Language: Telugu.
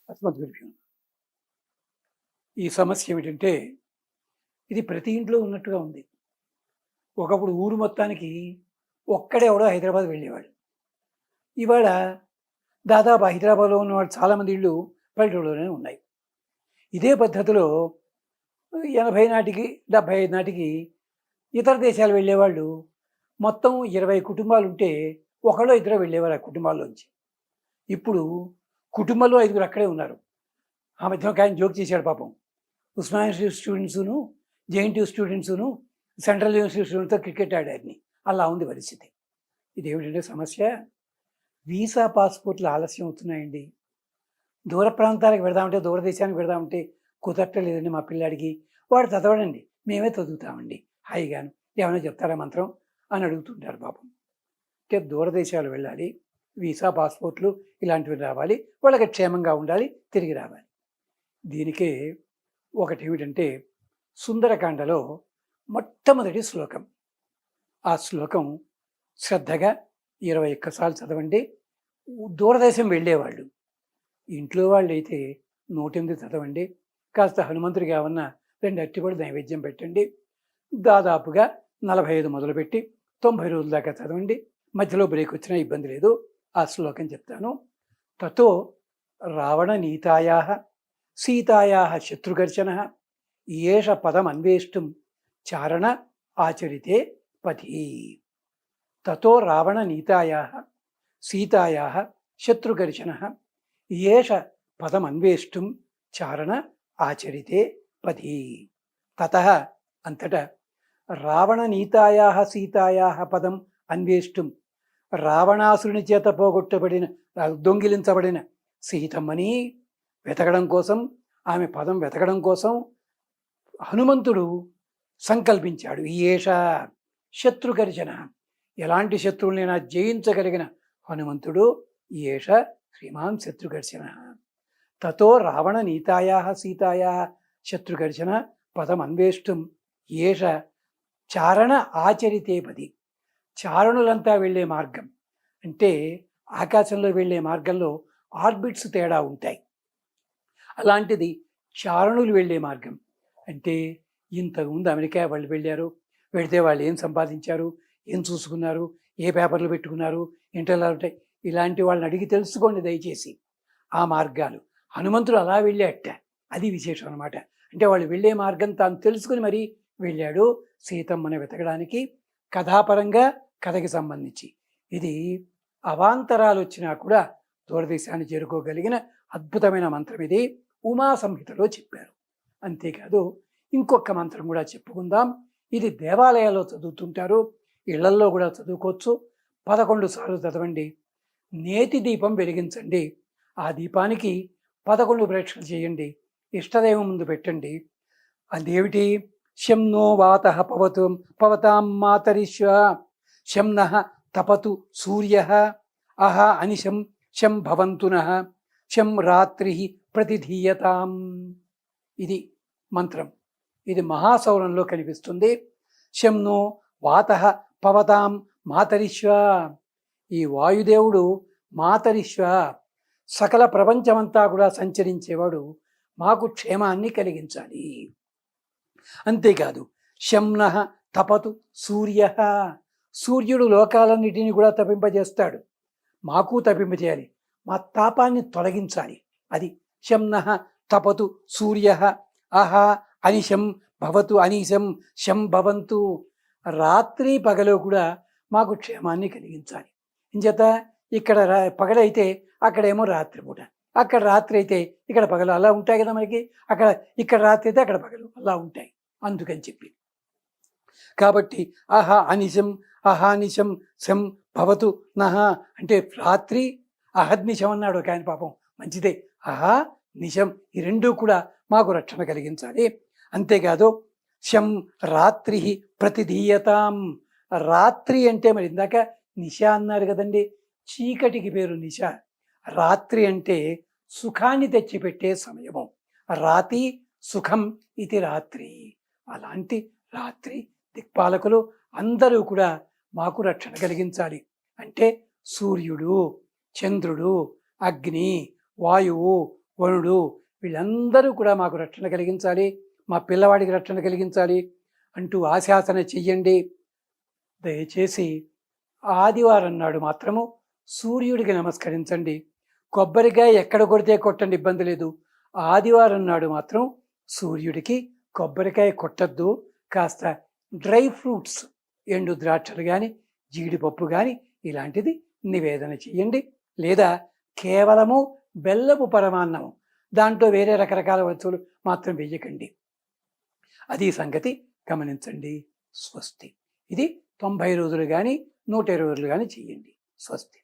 అస్మద్గురుభ్యో. ఈ సమస్య ఏమిటంటే, ఇది ప్రతి ఇంట్లో ఉన్నట్టుగా ఉంది. ఒకప్పుడు ఊరు మొత్తానికి ఒక్కడెవడో హైదరాబాద్ వెళ్ళేవాడు. ఇవాళ దాదాపు హైదరాబాద్లో ఉన్నవాళ్ళు చాలామంది ఇళ్ళు పల్లెటూరులోనే ఉన్నాయి. ఇదే పద్ధతిలో 80 నాటికి 75 నాటికి ఇతర దేశాలు వెళ్ళేవాళ్ళు మొత్తం 20 కుటుంబాలు ఉంటే ఒకళ్ళో ఇద్దరు వెళ్ళేవారు ఆ కుటుంబాల్లోంచి. ఇప్పుడు కుటుంబంలో 5గురు అక్కడే ఉన్నారు. ఆ మధ్య ఒక ఆయన జోక్ చేశాడు పాపం. ఉస్మానియా యూనివర్సిటీ స్టూడెంట్సును, జేఎన్టీయూ స్టూడెంట్సును, సెంట్రల్ యూనివర్సిటీ స్టూడెంట్స్తో క్రికెట్ ఆడారని. అలా ఉంది పరిస్థితి. ఇదేమిటంటే సమస్య, వీసా పాస్పోర్ట్లు ఆలస్యం అవుతున్నాయండి. దూర ప్రాంతాలకు వెళదామంటే, దూరదేశానికి వెళదామంటే కుదరట్లేదండి మా పిల్లాడికి. వాడు చదవడండి, మేమే చదువుతామండి హాయిగాను. ఏమైనా చెప్తారా మంత్రం అని అడుగుతుంటారు పాపం. అంటే దూరదేశాలు వెళ్ళాలి, వీసా పాస్పోర్ట్లు ఇలాంటివి రావాలి, వాళ్ళకి క్షేమంగా ఉండాలి, తిరిగి రావాలి. దీనికే ఒకటి ఏమిటంటే, సుందరకాండలో మొట్టమొదటి శ్లోకం. ఆ శ్లోకం శ్రద్ధగా 21 సార్లు చదవండి. దూరదేశం వెళ్ళేవాళ్ళు, ఇంట్లో వాళ్ళు అయితే 108 చదవండి. కాస్త హనుమంతుడికి ఏమన్నా 2 అరటిపళ్ళు నైవేద్యం పెట్టండి. దాదాపుగా 45 మొదలుపెట్టి 90 రోజుల దాకా చదవండి. మధ్యలో బ్రేక్ వచ్చినా ఇబ్బంది లేదు. ఆ శ్లోకం చెప్తాను. తతో రావణ నీతాయా సీతాయా శత్రుఘర్షణ ఏష పదం అన్వేష్టం చారణ ఆచరితే పతి. తతో రావణ నీతాయా సీతాయా శత్రుఘర్షణ ఏష పదం అన్వేష్టం చారణ ఆచరితే పతి. తతః అంతటా రావణ నీతాయా సీతాయా పదం అన్వేష్టం, రావణాసురుని చేత పోగొట్టబడిన, దొంగిలించబడిన సీతమ్మని వెతకడం కోసం, ఆమె పదం వెతకడం కోసం హనుమంతుడు సంకల్పించాడు. ఏష శత్రుఘర్షణ, ఎలాంటి శత్రువులైనా జయించగలిగిన హనుమంతుడు ఏష శ్రీమాన్ శత్రుఘర్షణ. తతో రావణ నీతాయా సీతాయా శత్రుఘర్షణ పదం అన్వేష్టం ఏష చారణ ఆచరితే పది. చారణులంతా వెళ్ళే మార్గం అంటే, ఆకాశంలో వెళ్ళే మార్గంలో ఆర్బిట్స్ తేడా ఉంటాయి. అలాంటిది చారణులు వెళ్ళే మార్గం అంటే, ఇంతకుముందు అమెరికా వాళ్ళు వెళ్ళారు, వెళితే వాళ్ళు ఏం సంపాదించారు, ఏం చూసుకున్నారు, ఏ పేపర్లు పెట్టుకున్నారు, ఇంటర్లో ఉంటాయి, ఇలాంటి వాళ్ళని అడిగి తెలుసుకోండి దయచేసి ఆ మార్గాలు. హనుమంతుడు అలా వెళ్ళాట, అది విశేషం అనమాట. అంటే వాళ్ళు వెళ్ళే మార్గం తాను తెలుసుకుని మరీ వెళ్ళాడు సీతమ్మని వెతకడానికి. కథాపరంగా కథకి సంబంధించి ఇది అవాంతరాలు వచ్చినా కూడా దూరదేశాన్ని చేరుకోగలిగిన అద్భుతమైన మంత్రం ఇది. ఉమా సంహితలో చెప్పారు. అంతేకాదు ఇంకొక మంత్రం కూడా చెప్పుకుందాం. ఇది దేవాలయాల్లో చదువుతుంటారు, ఇళ్లల్లో కూడా చదువుకోవచ్చు. 11 సార్లు చదవండి. నేతి దీపం వెలిగించండి, ఆ దీపానికి 11 ప్రేక్షలు చేయండి, ఇష్టదైవం ముందు పెట్టండి. అదేమిటి? శం నో వాత పవతు పవతాం మాతరిశ్వ, శం నః తపతు సూర్య, అహ అనిశం శం భవంతునః, శం రాత్రి ప్రతిధీయతాం. ఇది మంత్రం. ఇది మహాసౌరంలో కనిపిస్తుంది. శం నో వాత పవతాం మాతరిశ్వ, ఈ వాయుదేవుడు మాతరిశ్వ, సకల ప్రపంచమంతా కూడా సంచరించేవాడు, మాకు క్షేమాన్ని కలిగించాలి. అంతేకాదు శం నః తపతు సూర్య, సూర్యుడు లోకాలన్నిటినీ కూడా తపింపజేస్తాడు, మాకు తపింపజేయాలి, మా తాపాన్ని తొలగించాలి. అది శం నః తపతు సూర్య, అహ అనిశం భవతు అనిశం శం భవంతు, రాత్రి పగలు కూడా మాకు క్షేమాన్ని కలిగించాలి. ఇంచేత ఇక్కడ పగలైతే అక్కడేమో రాత్రిపూట, అక్కడ రాత్రి అయితే ఇక్కడ పగలు, అలా ఉంటాయి కదా మనకి. ఇక్కడ రాత్రి అయితే అక్కడ పగలు, అలా ఉంటాయి. అందుకని చెప్పి కాబట్టి అహ అనిశం అహానిశం శం భవతు నః అంటే రాత్రి అహర్నిశం అన్నాడు ఒక ఆయన పాపం, మంచిదే. అహా నిశం, ఈ రెండూ కూడా మాకు రక్షణ కలిగించాలి. అంతేకాదు శం రాత్రి ప్రతిధీయతాం, రాత్రి అంటే మరి ఇందాక నిశ అన్నారు కదండి, చీకటికి పేరు నిశ. రాత్రి అంటే సుఖాన్ని తెచ్చిపెట్టే సమయము. రాతి సుఖం ఇది రాత్రి. అలాంటి రాత్రి దిక్పాలకులు అందరూ కూడా మాకు రక్షణ కలిగించాలి. అంటే సూర్యుడు, చంద్రుడు, అగ్ని, వాయువు, వరుడు వీళ్ళందరూ కూడా మాకు రక్షణ కలిగించాలి, మా పిల్లవాడికి రక్షణ కలిగించాలి అంటూ ఆశాసన చెయ్యండి. దయచేసి ఆదివారం నాడు మాత్రము సూర్యుడికి నమస్కరించండి. కొబ్బరికాయ ఎక్కడ కొడితే కొట్టండి, ఇబ్బంది లేదు. ఆదివారం నాడు మాత్రం సూర్యుడికి కొబ్బరికాయ కొట్టద్దు. కాస్త డ్రై ఫ్రూట్స్, ఎండు ద్రాక్షలు కానీ జీడిపప్పు కానీ ఇలాంటిది నివేదన చేయండి. లేదా కేవలము బెల్లపు పరమాన్నము, దాంట్లో వేరే రకరకాల వస్తువులు మాత్రం వేయకండి. అది సంగతి గమనించండి. స్వస్తి. ఇది 90 రోజులు కానీ 120 రోజులు కానీ చేయండి. స్వస్తి.